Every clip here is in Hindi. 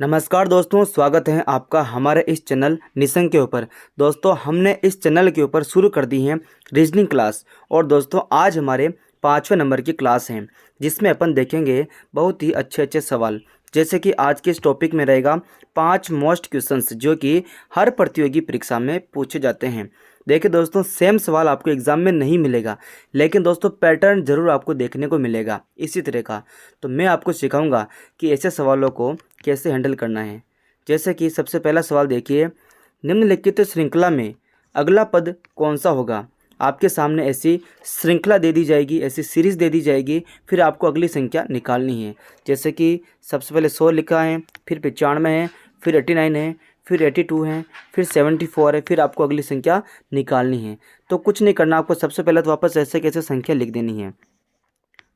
नमस्कार दोस्तों, स्वागत है आपका हमारे इस चैनल निसंग के ऊपर। दोस्तों, हमने इस चैनल के ऊपर शुरू कर दी है रीजनिंग क्लास। और दोस्तों, आज हमारे 5वें नंबर की क्लास है, जिसमें अपन देखेंगे बहुत ही अच्छे अच्छे सवाल। जैसे कि आज के इस टॉपिक में रहेगा 5 मोस्ट क्वेश्चंस जो कि हर प्रतियोगी परीक्षा में पूछे जाते हैं। देखिए दोस्तों, सेम सवाल आपको एग्ज़ाम में नहीं मिलेगा, लेकिन दोस्तों पैटर्न ज़रूर आपको देखने को मिलेगा इसी तरह का। तो मैं आपको सिखाऊंगा कि ऐसे सवालों को कैसे हैंडल करना है। जैसे कि सबसे पहला सवाल देखिए, निम्नलिखित श्रृंखला में अगला पद कौन सा होगा। आपके सामने ऐसी श्रृंखला दे दी जाएगी, ऐसी सीरीज़ दे दी जाएगी, फिर आपको अगली संख्या निकालनी है। जैसे कि सबसे पहले 100 लिखा है, फिर 95 है, फिर 89 है, फिर 82 है, फिर 74 है, फिर आपको अगली संख्या निकालनी है। तो कुछ नहीं करना आपको, सबसे पहले तो वापस ऐसे कैसे संख्या लिख देनी है।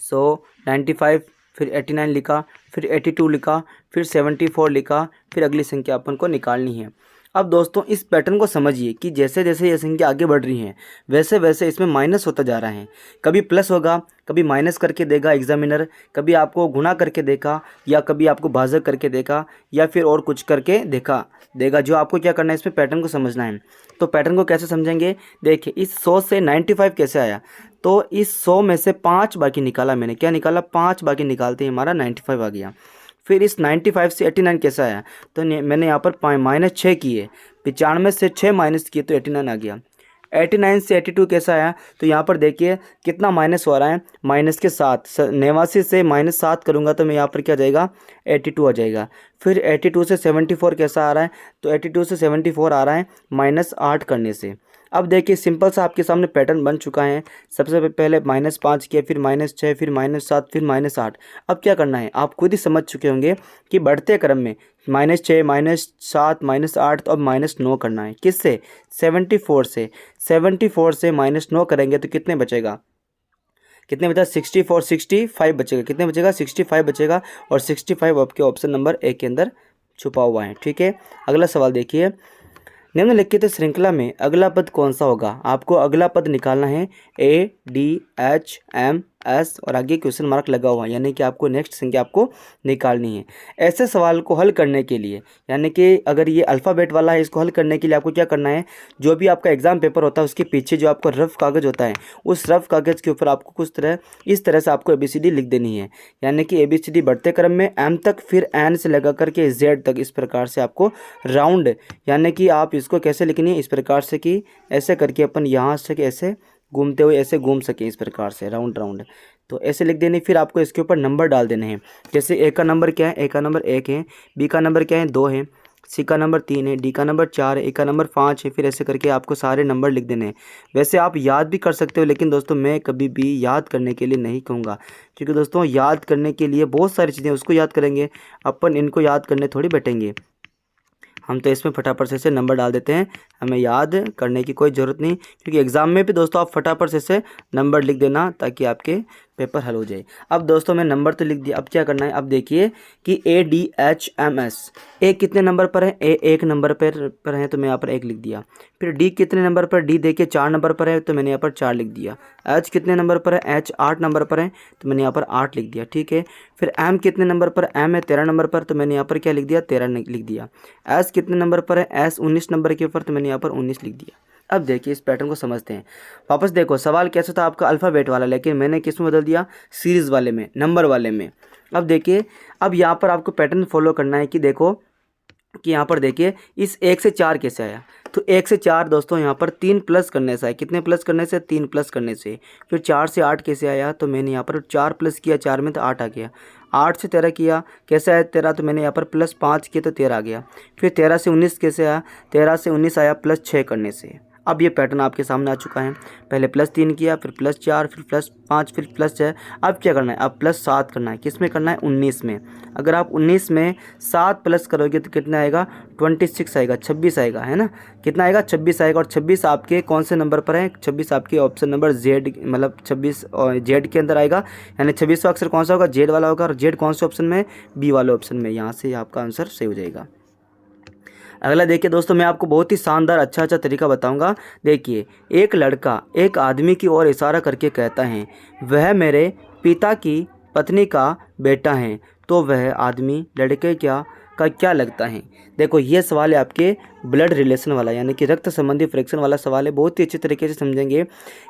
100, 95, फिर 89 लिखा, फिर 82 लिखा, फिर 74 लिखा, फिर अगली संख्या अपन को निकालनी है। अब दोस्तों, इस पैटर्न को समझिए कि जैसे जैसे ये संख्या आगे बढ़ रही है, वैसे वैसे इसमें माइनस होता जा रहा है। कभी प्लस होगा, कभी माइनस करके देगा एग्जामिनर, कभी आपको गुणा करके देखा, या कभी आपको भाजक करके देखा, या फिर और कुछ करके देगा। जो आपको क्या करना है, इसमें पैटर्न को समझना है। तो पैटर्न को कैसे समझेंगे, देखिए इस 100 से 95 कैसे आया। तो इस 100 में से 5 बाकी निकाला मैंने, क्या निकाला, 5 बाकी निकालते ही हमारा 95 आ गया। फिर इस 95 से 89 कैसा आया, तो मैंने यहाँ पर -6 किए, 95 से 6 माइनस किए तो 89 आ गया। 89 से 82 कैसा आया, तो यहाँ पर देखिए कितना माइनस हो रहा है, माइनस के 7, 89 से -7 करूँगा तो मैं यहाँ पर क्या जाएगा, 82 आ जाएगा। फिर 82 से 74 कैसा आ रहा है, तो 82 से 74 आ रहा है -8 करने से। अब देखिए सिंपल सा आपके सामने पैटर्न बन चुका है। सबसे पहले -5 किया, फिर -6, फिर -7, फिर -8। अब क्या करना है, आप खुद ही समझ चुके होंगे कि बढ़ते क्रम में -6, -7, -8, तो अब -9 करना है। किससे, 74 से। 74 से -9 करेंगे तो कितने बचेगा, कितने बचा, 65 बचेगा। कितने बचेगा, 65 बचेगा। और 65 आपके ऑप्शन नंबर ए के अंदर छुपा हुआ है। ठीक है, अगला सवाल देखिए, निम्नलिखित श्रृंखला में अगला पद कौन सा होगा। आपको अगला पद निकालना है, ADHMS और आगे क्वेश्चन मार्क लगा हुआ है, यानी कि आपको नेक्स्ट संख्या आपको निकालनी है। ऐसे सवाल को हल करने के लिए, यानी कि अगर ये अल्फ़ाबेट वाला है, इसको हल करने के लिए आपको क्या करना है, जो भी आपका एग्जाम पेपर होता है उसके पीछे जो आपको रफ कागज़ होता है, उस रफ कागज़ के ऊपर आपको इस तरह से आपको ABCD लिख देनी है। यानी कि ABCD बढ़ते क्रम में M तक, फिर N से लगा करके Z तक, इस प्रकार से आपको राउंड, यानी कि आप इसको कैसे लिखनी है, इस प्रकार से कि ऐसे करके अपन यहाँ से ऐसे घूमते हुए ऐसे घूम सके, इस प्रकार से राउंड राउंड, तो ऐसे लिख देनी। फिर आपको इसके ऊपर नंबर डाल देने हैं। जैसे ए का नंबर क्या है, ए का नंबर 1 है, बी का नंबर क्या है, 2 है, सी का नंबर 3 है, डी का नंबर 4 है, ए का नंबर 5 है। फिर ऐसे करके आपको सारे नंबर लिख देने हैं। वैसे आप याद भी कर सकते हो, लेकिन दोस्तों मैं कभी भी याद करने के लिए नहीं कहूँगा, क्योंकि दोस्तों याद करने के लिए बहुत सारी चीज़ें उसको याद करेंगे, अपन इनको याद करने थोड़ी बैठेंगे। हम तो इसमें फटाफट से नंबर डाल देते हैं, हमें याद करने की कोई ज़रूरत नहीं, क्योंकि एग्ज़ाम में भी दोस्तों आप फटाफट से नंबर लिख देना ताकि आपके पेपर हल हो जाए। अब दोस्तों मैं नंबर तो लिख दिया, अब क्या करना है, अब देखिए कि ADHMS, ए कितने नंबर पर है, ए 1 नंबर पर है तो मैं यहाँ पर 1 लिख दिया। फिर डी कितने नंबर पर, डी देखिए 4 नंबर पर है तो मैंने यहाँ पर 4 लिख दिया। एच कितने नंबर पर है, एच 8 नंबर पर है तो मैंने यहाँ पर 8 लिख दिया। ठीक है, फिर एम कितने नंबर पर, एम है 13 नंबर पर तो मैंने यहाँ पर क्या लिख दिया, 13 लिख दिया। एस कितने नंबर पर है, एस 19 नंबर के ऊपर तो मैंने यहाँ पर 19 लिख दिया। अब देखिए इस पैटर्न को समझते हैं। वापस देखो, सवाल कैसा था आपका, अल्फ़ाबेट वाला, लेकिन मैंने किस में बदल दिया, सीरीज़ वाले में, नंबर वाले में। अब देखिए, अब यहाँ पर आपको पैटर्न फॉलो करना है कि देखो कि यहाँ पर देखिए इस 1 से 4 कैसे आया। तो 1 से 4 दोस्तों यहाँ पर 3 प्लस करने से आया। कितने प्लस करने से, 3 प्लस करने से। फिर 4 से 8 कैसे आया, तो मैंने यहाँ पर 4 प्लस किया, 4 में तो 8 आ गया। 8 से 13 किया, कैसे आया 13, तो मैंने यहाँ पर +5 किया तो 13 आ गया। फिर 13 से 19 कैसे आया, 13 से 19 आया +6 करने से। अब ये पैटर्न आपके सामने आ चुका है। पहले +3 किया, फिर +4, फिर +5, फिर +6। अब क्या करना है, अब +7 करना है। किस में करना है, 19 में। अगर आप 19 में 7 प्लस करोगे तो कितना आएगा, 26 आएगा, 26 आएगा, है ना। कितना आएगा, 26 आएगा। और 26 आपके कौन से नंबर पर है, 26 आपके ऑप्शन नंबर Z, मतलब 26 और Z के अंदर आएगा। यानी 26वां अक्षर कौन सा होगा, Z वाला होगा। और Z कौन से ऑप्शन में, बी वाले ऑप्शन में। यहाँ से आपका आंसर सही हो जाएगा। अगला देखिए दोस्तों, मैं आपको बहुत ही शानदार अच्छा तरीका बताऊंगा। देखिए, एक लड़का एक आदमी की ओर इशारा करके कहता है, वह मेरे पिता की पत्नी का बेटा है। तो वह आदमी लड़के का का क्या लगता है। देखो ये सवाल है आपके ब्लड रिलेशन वाला, यानी कि रक्त संबंधी फ्रैक्शन वाला सवाल है, बहुत ही अच्छे तरीके से समझेंगे।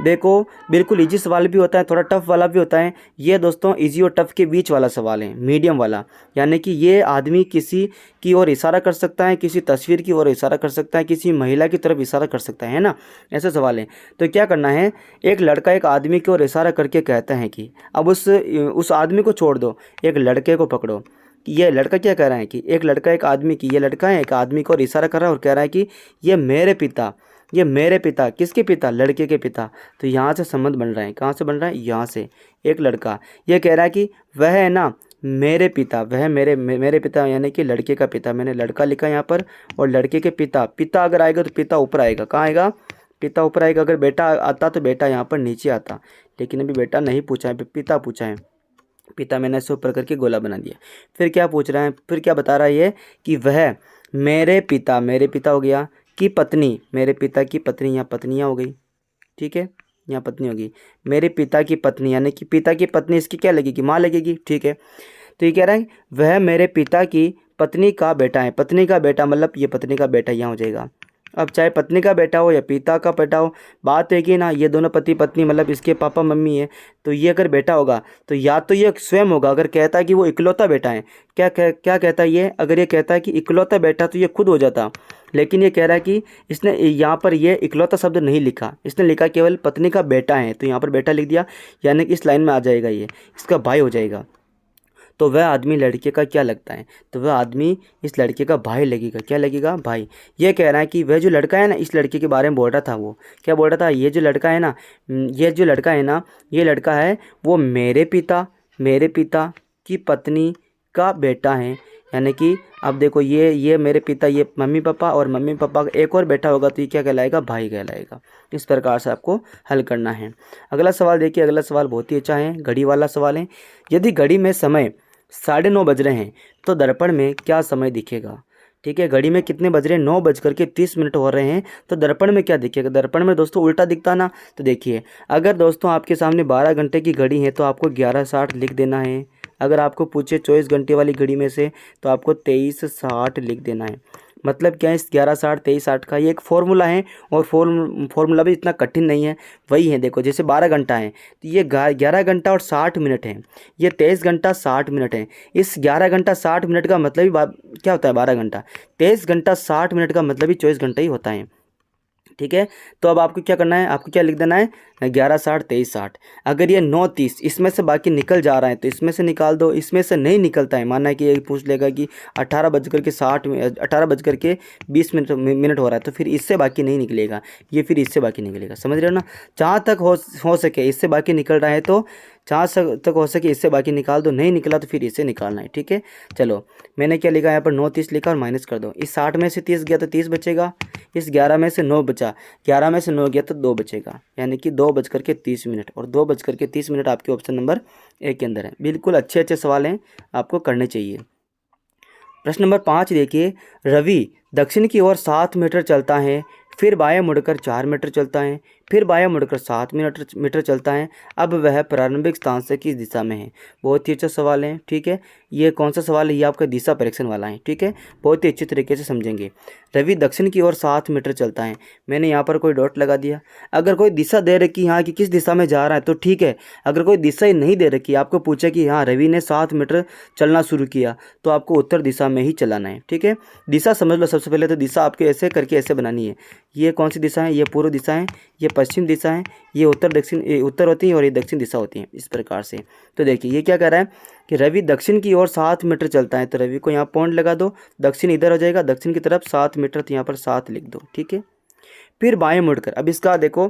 देखो बिल्कुल इजी सवाल भी होता है, थोड़ा टफ वाला भी होता है। ये दोस्तों इजी और टफ के बीच वाला सवाल है, मीडियम वाला, यानी कि ये आदमी किसी की ओर इशारा कर सकता है, किसी तस्वीर की ओर इशारा कर सकता है, किसी महिला की तरफ इशारा कर सकता है ना, ऐसे सवाल है। तो क्या करना है, एक लड़का एक आदमी की ओर इशारा करके कहता है कि अब उस आदमी को छोड़ दो, एक लड़के को पकड़ो। ये लड़का क्या कह रहा है कि एक लड़का एक आदमी की, ये लड़का है एक आदमी को इशारा कर रहा है और कह रहा है कि ये मेरे पिता, ये मेरे पिता, किसके पिता, लड़के के पिता। तो यहाँ से संबंध बन रहा है, कहाँ से बन रहा है, यहाँ से। एक लड़का ये कह रहा है कि वह है ना मेरे पिता, वह मेरे पिता, यानी कि लड़के का पिता। मैंने लड़का लिखा यहाँ पर, और लड़के के पिता, पिता अगर आएगा तो पिता ऊपर आएगा, कहाँ आएगा, पिता ऊपर आएगा। अगर बेटा आता तो बेटा यहाँ पर नीचे आता, लेकिन अभी बेटा नहीं पूछा है, पिता पूछा है। पिता मैंने ऐसे ऊपर करके गोला बना दिया। फिर क्या पूछ रहा है, फिर क्या बता रहा है ये कि वह मेरे पिता हो गया की पत्नी, मेरे पिता की पत्नी, यहाँ पत्नियाँ हो गई, ठीक है, यहाँ पत्नी होगी, मेरे पिता की पत्नी, यानी कि पिता की पत्नी इसकी क्या लगेगी, माँ लगेगी, ठीक है। तो ये कह रहा है वह मेरे पिता की पत्नी का बेटा है, पत्नी का बेटा मतलब ये पत्नी का बेटा यहाँ हो जाएगा। अब चाहे पत्नी का बेटा हो या पिता का बेटा हो, बात है कि ना ये दोनों पति पत्नी मतलब इसके पापा मम्मी है। तो ये अगर बेटा होगा तो या तो ये स्वयं होगा, अगर कहता है कि वो इकलौता बेटा है, क्या कहता है ये, अगर ये कहता है कि इकलौता बेटा तो ये खुद हो जाता, लेकिन ये कह रहा है कि इसने यहाँ पर ये इकलौता शब्द नहीं लिखा, इसने लिखा केवल पत्नी का बेटा है, तो यहाँ पर बेटा लिख दिया, यानी कि इस लाइन में आ जाएगा, ये इसका भाई हो जाएगा। तो वह आदमी लड़के का क्या लगता है, तो वह आदमी इस लड़के का भाई लगेगा, क्या लगेगा, भाई। ये कह रहा है कि वह जो लड़का है ना, इस लड़के के बारे में बोल रहा था, वो क्या बोल रहा था, ये जो लड़का है ना, ये लड़का है वो मेरे पिता की पत्नी का बेटा है। यानी कि अब देखो ये मेरे पिता, ये मम्मी पापा, और मम्मी पापा का एक और बेटा होगा तो ये क्या कहलाएगा, भाई कहलाएगा। इस प्रकार से आपको हल करना है। अगला सवाल देखिए, अगला सवाल बहुत ही अच्छा है, घड़ी वाला सवाल है। यदि घड़ी में समय 9:30 बज रहे हैं तो दर्पण में क्या समय दिखेगा, ठीक है। घड़ी में कितने बज रहे हैं, 9:30 हो रहे हैं, तो दर्पण में क्या दिखेगा, दर्पण में दोस्तों उल्टा दिखता ना। तो देखिए अगर दोस्तों आपके सामने 12 घंटे की घड़ी है तो आपको 11:60 लिख देना है। अगर आपको पूछे 24 घंटे वाली घड़ी में से तो आपको 23:60 लिख देना है। मतलब क्या है, इस 11:60 23:60 का ये एक फॉर्मूला है, और फॉर्मूला भी इतना कठिन नहीं है, वही है। देखो जैसे 12 घंटा है तो ये 11 घंटा और 60 मिनट है, ये 23 घंटा 60 मिनट है। इस 11 घंटा 60 मिनट का मतलब ही क्या होता है, 12 घंटा। 23 घंटा 60 मिनट का मतलब ही 24 घंटा ही होता है, ठीक है। तो अब आपको क्या करना है, आपको क्या लिख देना है, 11:60 23:60। अगर ये 9:30 इसमें से बाकी निकल जा रहा है तो इसमें से निकाल दो, इसमें से नहीं निकलता है, माना कि ये पूछ लेगा कि 18:20 हो रहा है तो फिर इससे बाकी नहीं निकलेगा, ये फिर इससे बाकी निकलेगा, समझ रहे हो ना। जहाँ तक हो सके इससे बाकी निकल रहा है तो जहाँ तक हो सके इससे बाकी निकाल दो, नहीं निकला तो फिर इससे निकालना है, ठीक है। चलो मैंने क्या लिखा यहाँ पर, 9:30 लिखा और माइनस कर दो। इस 60 में से 30 गया तो 30 बचेगा, इस 11 में से 9 बचा, 11 में से 9 गया तो 2 बचेगा, यानी कि 2:30 और 2:30 आपके ऑप्शन नंबर 1 के अंदर है। बिल्कुल अच्छे सवाल हैं, आपको करने चाहिए। प्रश्न नंबर 5 देखिए, रवि दक्षिण की ओर 7 मीटर चलता है, फिर बाएं मुड़कर 4 मीटर चलता है, फिर बाएं मुड़कर 7 मीटर चलता है। अब वह प्रारंभिक स्थान से किस दिशा में है। बहुत ही अच्छा सवाल है, ठीक है। ये कौन सा सवाल है, ये आपका दिशा परीक्षण वाला है, ठीक है। बहुत ही अच्छे तरीके से समझेंगे। रवि दक्षिण की ओर 7 मीटर चलता है, मैंने यहाँ पर कोई डॉट लगा दिया। अगर कोई दिशा दे रखी यहाँ कि किस दिशा में जा रहा है तो ठीक है। अगर कोई दिशा ही नहीं दे रखी, आपको पूछे कि हाँ रवि ने 7 मीटर चलना शुरू किया, तो आपको उत्तर दिशा में ही चलाना है, ठीक है। दिशा समझ लो, सबसे पहले तो दिशा आपके ऐसे करके ऐसे बनानी है। ये कौन सी दिशा है, ये पूर्व दिशा है, ये पश्चिम दिशा है, ये उत्तर होती है और ये दक्षिण दिशा होती है, इस प्रकार से। तो देखिए ये क्या कह रहा है कि रवि दक्षिण की ओर 7 मीटर चलता है, तो रवि को यहाँ पॉइंट लगा दो, दक्षिण इधर हो जाएगा, दक्षिण की तरफ 7 मीटर, तो यहाँ पर 7 लिख दो, ठीक है। फिर बाएं मुड़कर, अब इसका देखो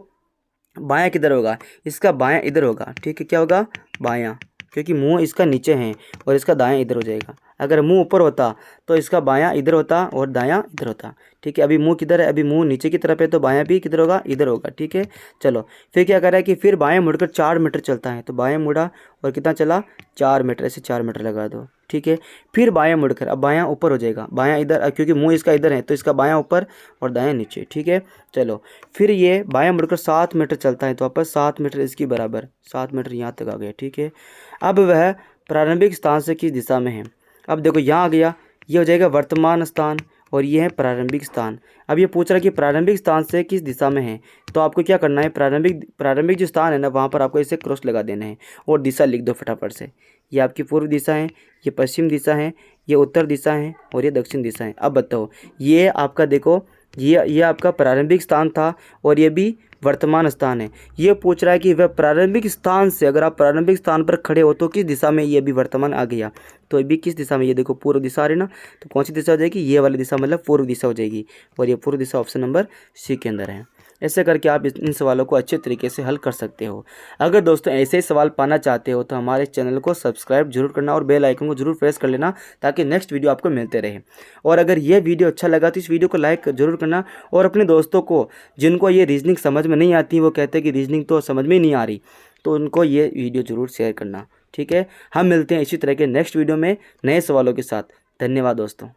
बायां किधर होगा, इसका बायां इधर होगा, ठीक है। क्या होगा, बायां, क्योंकि मुंह इसका नीचे है और इसका दायां इधर हो जाएगा। अगर मुंह ऊपर होता तो इसका बायां इधर होता और दायां इधर होता, ठीक है। अभी मुंह किधर है, अभी मुंह नीचे की तरफ है, तो बायां भी किधर होगा, इधर होगा, ठीक है। चलो फिर क्या कर रहा है कि फिर बाएं मुड़कर 4 मीटर चलता है, तो बाएं मुड़ा और कितना चला, 4 मीटर, ऐसे 4 मीटर लगा दो, ठीक है। फिर बायां मुड़कर, अब बायां ऊपर हो जाएगा, बायां इधर, क्योंकि मुंह इसका इधर है तो इसका बायां ऊपर और दायां नीचे, ठीक है। चलो फिर ये बायां मुड़कर 7 मीटर चलता है, तो वापस 7 मीटर इसकी बराबर, 7 मीटर यहाँ तक आ गया, ठीक है। अब वह प्रारंभिक स्थान से किस दिशा में है। अब देखो यहाँ आ गया, ये हो जाएगा वर्तमान स्थान और ये है प्रारंभिक स्थान। अब ये पूछ रहा है कि प्रारंभिक स्थान से किस दिशा में है, तो आपको क्या करना है, प्रारंभिक जो स्थान है ना वहाँ पर आपको इसे क्रॉस लगा देना है और दिशा लिख दो फटाफट से। ये आपकी पूर्व दिशा है, ये पश्चिम दिशा है, ये उत्तर दिशा है और ये दक्षिण दिशा है। अब बताओ, ये आपका देखो ये आपका प्रारंभिक स्थान था और ये भी वर्तमान स्थान है। ये पूछ रहा है कि वह प्रारंभिक स्थान से, अगर आप प्रारंभिक स्थान पर खड़े हो तो किस दिशा में ये भी वर्तमान आ गया, तो ये भी किस दिशा में, ये देखो पूर्व दिशा आ रही ना, तो कौन सी दिशा हो जाएगी, ये वाली दिशा मतलब पूर्व दिशा हो जाएगी और ये पूर्व दिशा ऑप्शन नंबर सी के अंदर है। ऐसे करके आप इन सवालों को अच्छे तरीके से हल कर सकते हो। अगर दोस्तों ऐसे ही सवाल पाना चाहते हो तो हमारे चैनल को सब्सक्राइब जरूर करना और बेल आइकन को जरूर प्रेस कर लेना ताकि नेक्स्ट वीडियो आपको मिलते रहे। और अगर ये वीडियो अच्छा लगा तो इस वीडियो को लाइक जरूर करना और अपने दोस्तों को जिनको ये रीजनिंग समझ में नहीं आती, वो कहते हैं कि रीजनिंग तो समझ में ही नहीं आ रही, तो उनको ये वीडियो जरूर शेयर करना। ठीक है, हम मिलते हैं इसी तरह के नेक्स्ट वीडियो में नए सवालों के साथ। धन्यवाद दोस्तों।